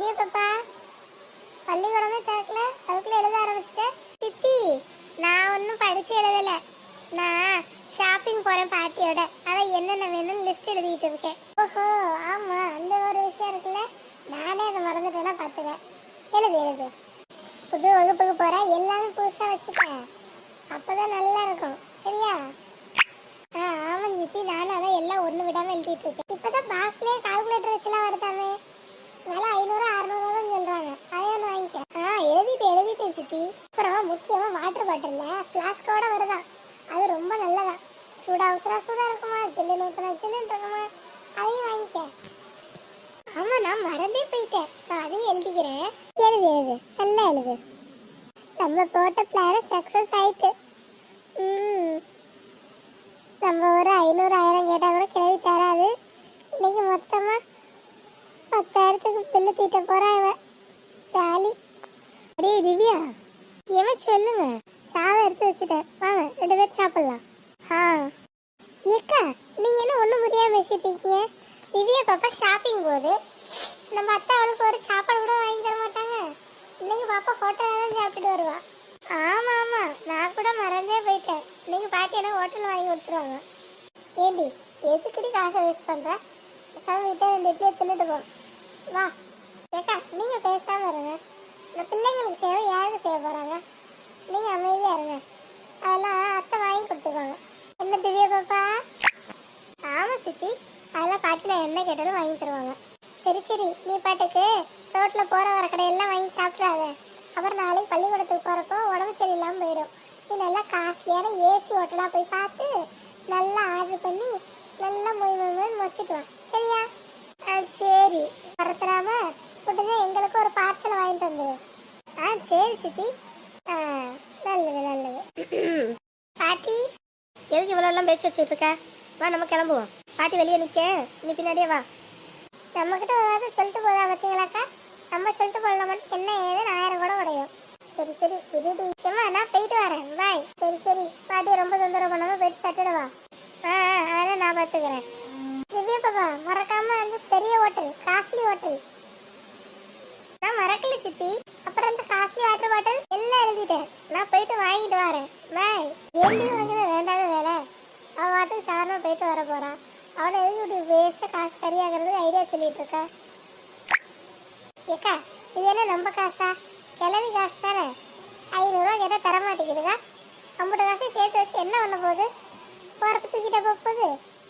திவ்யா பாப்பா பள்ளிக்கூடமே திறக்கல, அதுக்குள்ள எழுத ஆரம்பிச்சிட்டேன். சித்தி, நான் ஒன்றும் படிச்சு எழுதல. நான் ஷாப்பிங் போறேன் பாட்டியோட. அதான் என்னென்ன வேணும்னு லிஸ்ட் எழுதிட்டு இருக்கேன். ஓஹோ, ஆமா, அந்த ஒரு விஷயம் இருக்குல்ல. நானே அதை மறந்துட்டேன்னா பாத்துக்க. எழுது எழுது. புது வகுப்புக்கு போற, எல்லாமே புதுசா வச்சுட்டேன். அப்பதான் நல்லா இருக்கும், சரியா? ஆமா சித்தி, நானும் அதான் எல்லாம் ஒண்ணு விடாம எழுதிட்டு இருக்கேன். இப்பதான் பாக்ஸ்லயே கால்குலேட்டர் வச்சுலாம் வருதாமே. விலை 500 600 தான் சொல்றாங்க. அதே ஒன்று வாங்கிக்க. எழுதிட்டேன் சித்தி. அப்புறம் முக்கியமா வாட்டர் பாட்டில்ல பிளாஸ்கோட வருதான். அது ரொம்ப நல்லதா. சூடா ஊத்துறா சூடா இருக்குமா, ஜில்லுன்னு ஊத்துறா ஜில்லுன்னு இருக்குமா. அதையும் வாங்கிக்க. ஆமா, நான் மறந்தே போயிட்டேன். நான் அதையும் எழுதிக்கிறேன். எழுது எழுது, நல்லா எழுது. நம்ம போட்ட பிளான் சக்சஸ் ஆயிட்டு. நம்ம ஒரு 500 1000 கேட்டா கூட கிளவி தராது. இன்னைக்கு மொத்தமா 10,000க்கு பில்லு தீட்ட போறாங்க. ஜாலி. அடே திவ்யா, ஏன் சொல்லுங்க. சாதம் எடுத்து வச்சுட்டேன், வாங்க 2 பேர் சாப்பிடலாம். ஏக்கா, நீங்க என்ன ஒண்ணும் புரியாம பேசிட்டு இருக்கீங்க? திவ்யா பாப்பா ஷாப்பிங் போகுது. நம்ம அத்தை அவளுக்கு ஒரு சாப்பாடு கூட வாங்கி தர மாட்டாங்க. இன்னைக்கு பாப்பா ஹோட்டல்ல தான் சாப்பிட்டுட்டு வருவா. ஆமா ஆமா, நான் கூட மறந்தே போயிட்டேன். இன்னைக்கு பாட்டி என்ன ஹோட்டல் வாங்கி கொடுத்துருவாங்க. ஏண்டி, எதுக்குடி காசை வேஸ்ட் பண்ற? வீட்டை 2 இட்லியை தின்னுட்டு போ. வா ஏக்கா, நீங்க பேசாம இருங்க. இந்த பிள்ளைங்களுக்கு சேவை யாருக்கு செய்ய போறாங்க? நீங்க அமைதியா இருங்க. அதெல்லாம் அத்தை வாங்கி கொடுத்துருவாங்க. என்ன திவ்யா பாப்பா? ஆமா சித்தி, அதெல்லாம் பாட்டி நான் என்ன கேட்டாலும் வாங்கி தருவாங்க. சரி சரி, நீ பாட்டுக்கு ரோட்ல போற வர கடையெல்லாம் வாங்கி சாப்பிட்றாத. அப்புறம் நாளைக்கு பள்ளிக்கூடத்துக்கு போறப்போ உடம்பு சரியில்லாம போயிடும். நீ நல்லா காஸ்ட்லியான ஏசி ஹோட்டலா போய் பார்த்து நல்லா ஆர்டர் பண்ணி நல்லா மொய் வச்சுட்டு வா, சரியா? சரி, மறந்துடாம உடனே எங்களுக்கு ஒரு பார்சல் வாங்கிட்டு வந்துடு. சரி சித்தி. நல்லது நல்லது. பாட்டி, எதுக்கு இவ்வளோலாம் பேச்சு வச்சுட்டு இருக்க? வா, நம்ம கிளம்புவோம். பாட்டி வெளியே நிற்க, நீ பின்னாடியே வா. நம்மக்கிட்ட ஒரு வார்த்தை சொல்லிட்டு போதா பார்த்தீங்களாக்கா? நம்ம சொல்லிட்டு போடல மட்டும் என்ன ஏதுன்னு 1000 கூட உடையும். சரி சரி, விடுடிமா, நான் போயிட்டு வரேன். பாய். சரி சரி, பாட்டி ரொம்ப தொந்தரவு பண்ணாம போயிட்டு சட்டுடுவா. அதெல்லாம் நான் பார்த்துக்கிறேன். திவ்யா பாப்பா, மறக்காம வந்து பெரிய ஹோட்டல், காஸ்ட்லி ஹோட்டல். நான் மறக்கல சித்தி. அப்புறம் இந்த காஸ்ட்லி வாட்டர் பாட்டில் எல்லாம் எழுதிட்டேன். நான் போயிட்டு வாங்கிட்டு வரேன். பாய். ஏண்டி உனக்கு வேண்டாத வேலை? அவ வாட்டுக்கு சாரமா போயிட்டு வர போறான். அவனை எதுக்கு இப்படி வேஸ்டா காசு கறியாகிறது ஐடியா சொல்லிட்டு இருக்கா? ஏக்கா, இது என்ன நம்ம காசா? கிளவி காசு தானே. 500 ரூபா கேட்டா தர மாட்டேங்குதுக்கா. 50 காசை சேர்த்து வச்சு என்ன பண்ண போகுது? போறப்ப தூக்கிட்ட போகுது.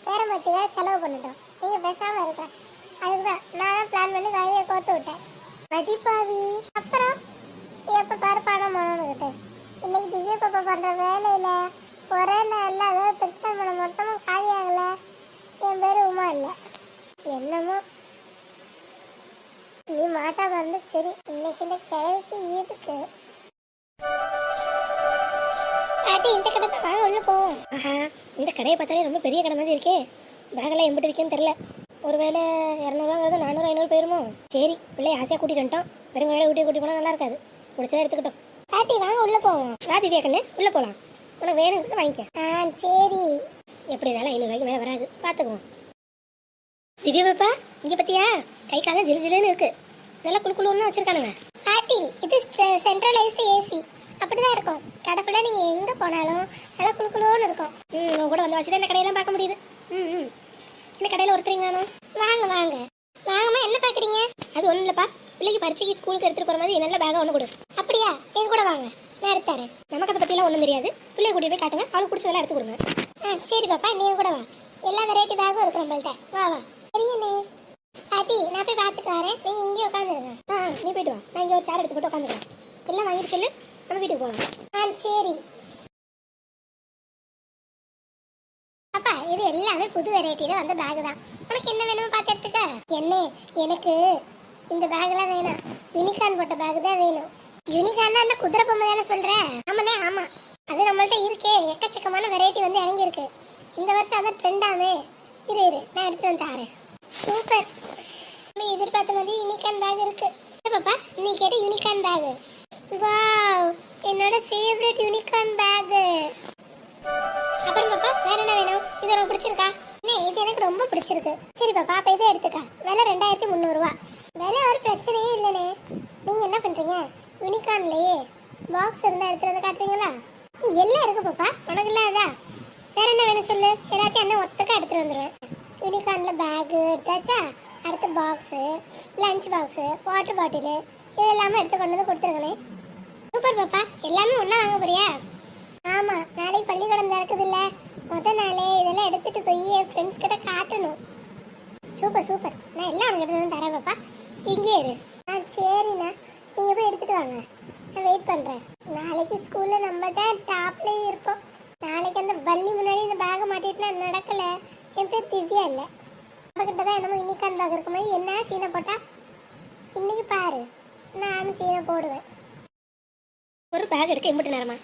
வேற மத்தியாக செலவு பண்ணிட்டோம். நீங்க பேசாம இருக்க. அதுக்குதான் நான் பிளான் பண்ணி கையை கோத்து விட்டேன். மதிப்பாவி. அப்புறம் எப்ப பாரு பணம் பண்ணணுக்கிட்ட. இன்னைக்கு திவ்யா பாப்பா பண்ற வேலையில ஒரே நாள்ல அதாவது பெருசா பணம் மொத்தமும் காலி ஆகல. என் பேரு உமா இல்ல. என்னமோ நீ மாட்டா வந்து சரி. இன்னைக்கு இந்த கிழவிக்கு எதுக்கு? பாட்டி, இந்த கடை தான், வாங்க உள்ள போவோம். இந்த கடையை பார்த்தாலே ரொம்ப பெரிய கடை மாதிரி இருக்கே. பேக்கெல்லாம் எம்பிட்டு இருக்குன்னு தெரியல. ஒருவேளை 200 400 500 போயிருமோ? சரி, பிள்ளைய ஆசையாக கூட்டிட்டு வந்துட்டோம். வெறும் வேலை கூட்டி போனால் நல்லா இருக்காது. முடிச்சதை எடுத்துக்கிட்டோம். பாட்டி, வாங்க உள்ள போவோம். வா திவ்யா கண்ணு, உள்ள போகலாம். உனக்கு வேணுங்கிறது வாங்கிக்க. சரி. எப்படி இருந்தாலும் 500 ரூபாய்க்கு மேலே வராது, பார்த்துக்குவோம். திவ்யா பாப்பா, இங்கே பார்த்தியா? கை காலம் ஜிலு ஜிலுன்னு இருக்கு. நல்லா குழுக்குழுன்னு வச்சிருக்கானுங்க. பாட்டி, இது சென்ட்ரலைஸ்டு ஏசி. அப்படிதான் இருக்கும். கடை ஃபுல்லாக நீங்கள் எங்கே போனாலும் நல்லா குழுக்குழுன்னு இருக்கும். உங்க கூட வந்து வச்சு இந்த கடையெல்லாம் பார்க்க முடியுது. இந்த கடையில் ஒருத்தரிங்கானோ? வாங்க வாங்க. வாங்கம்மா, என்ன பார்க்குறீங்க? அது ஒன்றும் இல்லைப்பா, பிள்ளைக்கு பரீட்சைக்கு ஸ்கூலுக்கு எடுத்துகிட்டு போகிற மாதிரி நல்ல பேக்காக ஒன்று கொடு. அப்படியா? என் கூட வாங்க, நான் எடுத்துறேன். நமக்கு அதை பற்றிலாம் ஒன்றும் தெரியாது. பிள்ளைய கூட்டிகிட்டு போய் காட்டுங்க, அவளுக்கு பிடிச்சதெல்லாம் எடுத்து கொடுங்க. சரி பாப்பா, நீ கூட வா. எல்லா வெரைட்டி பேக்கும் இருக்கு நம்மள்கிட்ட. வா வா. சரிங்கண்ணே. பாட்டி, நான் போய் பார்த்துட்டு வரேன். நீங்கள் இங்கேயே உட்காந்துருங்க. நீ போயிட்டு வா. நான் இங்கே ஒரு சேர் எடுத்து போட்டு உட்காந்துக்கிறேன். எல்லாம் வாங்கிட்டு சொல்லு, நம்ம வீட்டுக்கு போகலாம். சரி அப்பா, இது எல்லாமே புது வெரைட்டியில வந்த பேக் தான். உனக்கு என்ன வேணுமோ பார்த்து எடுத்துக்க. என்ன, எனக்கு இந்த பேக்லாம் வேணாம். யூனிகார்ன் போட்ட பேக் தான் வேணும். யூனிகார்னா என்ன குதிரை பொம்மை தானே சொல்கிறேன்? ஆமாண்ணே ஆமாம், அது நம்மள்ட்ட இருக்கே. எக்கச்சக்கமான வெரைட்டி வந்து இறங்கியிருக்கு. இந்த வருஷம் அதான் ட்ரெண்டாமே. இரு நான் எடுத்துட்டு வந்து தரேன். சூப்பர். நம்ம எதிர்பார்த்த மாதிரி யூனிகார்ன் பேக் இருக்கு. பாப்பா, நீ கேட்ட யூனிகார்ன் பேக். வாவ், என்னோட ஃபேவரட் யூனிகார்ன் பேக். அப்புறம் பாப்பா, வேற என்ன வேணும்? இது உனக்கு பிடிச்சிருக்கா? இது எனக்கு ரொம்ப பிடிச்சிருக்கு. சரி பாப்பா, அப்ப இதை எடுத்துக்க. விலை 2300 ரூபா. வேற ஒரு பிரச்சனையே இல்லைண்ணே. நீங்க என்ன பண்றீங்க? யூனிகார்ன்லயே பாக்ஸ் இருந்தா எடுத்துட்டு வந்து காட்டுறீங்களா? எல்லாம் இருக்கு பாப்பா, உனக்கு இல்லாதா? வேற என்ன வேணும் சொல்லு, எல்லாத்தையும் என்ன ஒத்தக்கா எடுத்துட்டு வந்துடுவேன். யூனிகார்ன்ல பேக் எடுத்தாச்சா, அடுத்து box, lunch box, water bottle, இது எல்லாமே எடுத்து கொண்டு வந்து கொடுத்துருங்கண்ணே. சூப்பர் பாப்பா, எல்லாமே ஒன்றா வாங்க போறியா? ஆமாம், நாளைக்கு பள்ளிக்கூடம் திறக்குது இல்லை, முதல் நாளே இதெல்லாம் எடுத்துகிட்டு போய் என் ஃப்ரெண்ட்ஸ் கிட்ட காட்டணும். சூப்பர் சூப்பர், நான் எல்லாம் உங்ககிட்ட வந்து தரேன் பாப்பா, இங்கே இரு. சரிண்ணா, நீங்கள் போய் எடுத்துகிட்டு வாங்க, நான் வெயிட் பண்ணுறேன். நாளைக்கு ஸ்கூலில் நம்ம தான் டாப்லேயே இருப்போம். நாளைக்கு அந்த பள்ளி முன்னாடி இந்த பேகை மாட்டிட்டுனா நடக்கலை. என் பேர் திவ்யா இல்லை, நம்மக்கிட்ட தான் என்னமோ யூனிகார்ன் பேக் இருக்க மாதிரி என்ன சீனை போட்டா. இன்னைக்கு பாரு, நானும் சீனை போடுவேன். ஒரு பேக் எடுக்க எம்பிட்டு நேரமா?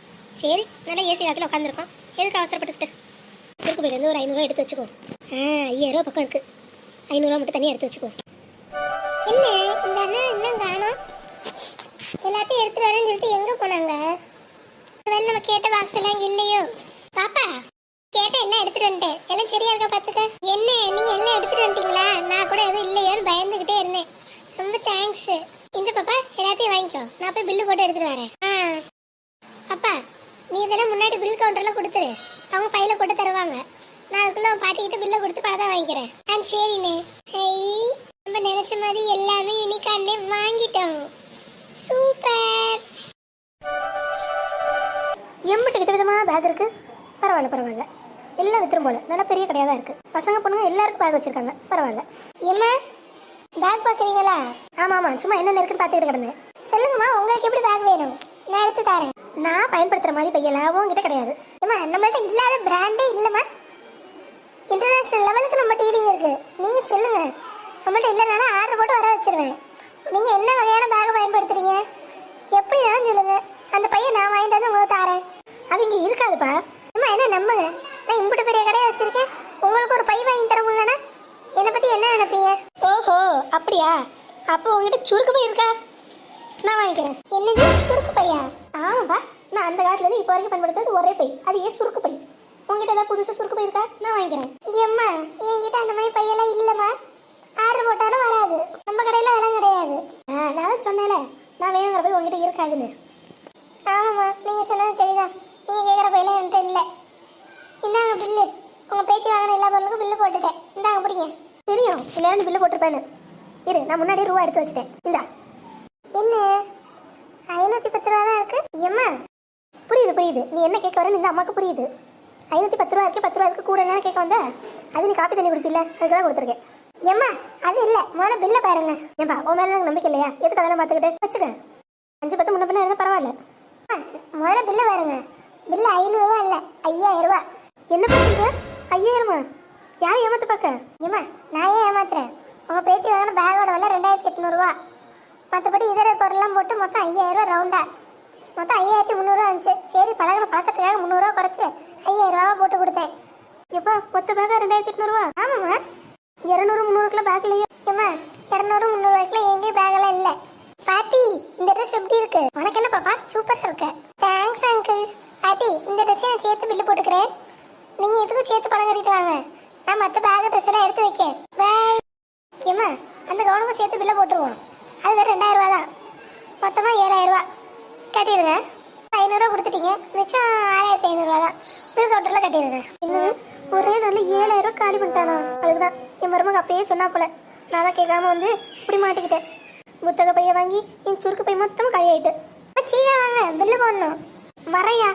சரி, நல்லா ஏசி காலத்தில் உட்காந்துருக்கோம், எதுக்கு அவசரப்பட்டுக்கிட்டு? சுருக்கு போயிலேருந்து ஒரு 500 எடுத்து வச்சுக்கோ. 5000 பக்கம் இருக்குது, 500 மட்டும் தனியாக எடுத்து வச்சுக்கோ. என்ன இந்த அண்ணன் இன்னும் காணோம்? எல்லாத்தையும் எடுத்துட்டு வரேன்னு சொல்லிட்டு எங்கே போனாங்க? வேலை நம்ம கேட்ட பாக்ஸ் எல்லாம் இல்லையோ? பாப்பா கேட்ட எல்லாம் எடுத்துட்டு வந்துட்டேன், எல்லாம் சரியா இருக்கா பார்த்துக்க. என்ன நீங்கள் எல்லாம் எடுத்துட்டு வந்துட்டீங்களா? நான் கூட எதுவும் இல்லையோன்னு பயந்துக்கிட்டே இருந்தேன். ரொம்ப தேங்க்ஸ். இந்த பாப்பா எல்லாத்தையும் வாங்கிக்கோ, நான் போய் பில்லு போட்டு எடுத்துட்டு வரேன். அப்பா நீ இதெல்லாம் முன்னாடி பில் கவுண்டரில் கொடுத்துரு, அவங்க பையில போட்டு தருவாங்க. நான் அதுக்குள்ள பாட்டிக்கிட்ட பில்லை கொடுத்து பணத்தை வாங்கிக்கிறேன். சரிண்ணே. நம்ம நினைச்ச மாதிரி எல்லாமே யூனிகார்ன்லே வாங்கிட்டோம். சூப்பர். எம்பிட்டு விதவிதமாக பேக் இருக்கு. பரவாயில்ல பரவாயில்ல, எல்லாம் வித்துரும் போல, நல்லா பெரிய கடையாக தான் இருக்கு. பசங்க பொண்ணுங்க எல்லாருக்கும் பேக் வச்சிருக்காங்க, பரவாயில்ல. ஏம்மா பேக் பார்க்குறீங்களா? ஆமாம் ஆமாம், சும்மா என்னென்ன இருக்குன்னு பார்த்துக்கிட்டு கிடந்தேன். சொல்லுங்கம்மா, உங்களுக்கு எப்படி பேக் வேணும்? நான் எடுத்து தரேன். நான் பயன்படுத்துகிற மாதிரி பையெல்லாம் உங்ககிட்ட கிடையாது. ஏம்மா நம்மள்ட்ட இல்லாத பிராண்டே இல்லைம்மா, இன்டர்நேஷ்னல் லெவலுக்கு நம்ம டீலிங் இருக்குது. நீங்கள் சொல்லுங்கள், நம்மள்ட்ட இல்லைனாலும் ஆர்டர் போட்டு வர வச்சிருவேன். நீங்கள் என்ன வகையான பேக்கை பயன்படுத்துகிறீங்க எப்படினாலும் சொல்லுங்கள், அந்த பையன் நான் வாங்கிட்டு வந்து உங்களுக்கு தரேன். அது இங்கே இருக்காதுப்பா. அம்மா என்ன நம்புங்க, நான் இம்பிட்டு பெரிய கடையை வச்சுருக்கேன், உங்களுக்கு ஒரு பை வாங்கி தர முடியலன்னா என்னை பற்றி என்ன நினைப்பீங்க? ஓஹோ அப்படியா, அப்போ உங்ககிட்ட சுருக்கு பை இருக்கா? நான் வாங்கிக்கிறேன். என்னது சுருக்கு பையா? ஆமாப்பா, நான் அந்த காலத்துலேருந்து இப்போ வரைக்கும் பயன்படுத்துறது ஒரே பை, அது ஏன் சுருக்கு பை. உங்ககிட்ட ஏதாவது புதுசாக சுருக்கு பை இருக்கா? நான் வாங்கிக்கிறேன். ஏம்மா என்கிட்ட அந்த மாதிரி பையெல்லாம் இல்லைம்மா, ஆர்டர் போட்டாலும் வராது, நம்ம கடையில் அதெல்லாம் கிடையாது. நான் சொன்னேன்ல, நான் வேணுங்கிற போய் உங்ககிட்ட இருக்காதுன்னு. ஆமாம்மா, நீங்கள் சொன்னது சரிதான், நீங்கள் கேட்குற பையெல்லாம் என்கிட்ட இல்லை. இந்தாங்க பில்லு, உங்கள் பேத்தி வாங்கின எல்லா பொருளுக்கும் பில்லு போட்டுட்டேன், இந்தாங்க பிடிங்க. தெரியும் இல்லையான்னு பில்லு போட்டிருப்பேன்னு. இரு, நான் முன்னாடியே ரூபா எடுத்து வச்சுட்டேன், இந்தா. என்ன 510 ரூபா தான் இருக்கு? ஏம்மா புரியுது புரியுது, நீ என்ன கேட்க வரேன்னு இந்த அம்மாவுக்கு புரியுது. 510 ரூபா இருக்கு, 10 ரூபா இருக்கு, கூட என்ன கேட்க வந்த? அது நீ காப்பி தண்ணி குடிப்பில்ல, அதுக்கு தான் கொடுத்துருக்கேன். ஏம்மா அது இல்லை, முதல்ல பில்லை பாருங்க. ஏன்பா உன் மேலே எனக்கு நம்பிக்கை இல்லையா? எதுக்கு அதெல்லாம் பார்த்துக்கிட்டு வச்சுக்க. 5-10 முன்ன பின்ன இருந்தால் பரவாயில்ல. முதல்ல பில்லை பாருங்க. பில்லு 500 ரூபா இல்லை, 5000 ரூபா. என்ன பண்ணுங்க? 5000மா? யாரும் ஏமாத்து பார்க்க? ஏம்மா நான் ஏன் ஏமாத்துறேன்? உங்கள் பேத்தி வாங்கின பேக்கோட விலை 2800 ரூபா. மற்றபடி இதர பொருள்லாம் போட்டு மொத்தம் 5000 ரூபா ரவுண்டா, மொத்தம் 5300 ரூபா இருந்துச்சு. சரி பழகின பழக்கத்துக்காக 300 ரூபா குறைச்சி 5000 ரூபா போட்டு கொடுத்தேன். எப்போ மொத்த பேக்கா 2800 ரூபா? ஆமாம்மா. 200-300 பேக் இல்லையா? ஏம்மா 200-300 ரூபாய்க்குலாம் எங்கேயும் பேக்கெல்லாம் இல்லை. பாட்டி இந்த ட்ரெஸ் எப்படி இருக்கு? உனக்கு என்ன பாப்பா, சூப்பராக இருக்கு. Thanks uncle. பாட்டி இந்த ட்ரெஸ்ஸை நான் சேர்த்து பில்லு போட்டுக்கிறேன், நீங்கள் எதுக்கும் சேர்த்து பணம் கட்டிட்டு வாங்க, நான் மற்ற பேக் ட்ரெஸ் எல்லாம் எடுத்து வைக்கேன். பாய். ஏம்மா அந்த கவனுக்கும் சேர்த்து பில்லை போட்டுருவோம், அது வேறு 2000 ரூபா தான், மொத்தமாக 7000 ரூபா கட்டிடுங்க. 500 ரூபா கொடுத்துட்டீங்க, மிச்சம் 6500 ரூபா தான் பில் கவுண்டரில் கட்டிடுங்க. இன்னும் ஒரே நல்ல 7000 ரூபா காலி பண்ணிட்டானா? அதுக்கு தான் என் மருமக அப்பயே சொன்னா போல, நான் தான் கேட்காம வந்து இப்படி மாட்டிக்கிட்டேன். புத்தக பையை வாங்கி என் சுருக்கு பை மொத்தமாக காலியாயிட்டு. சீக்கிரம் வாங்க, பில்லு போடணும். வரையா?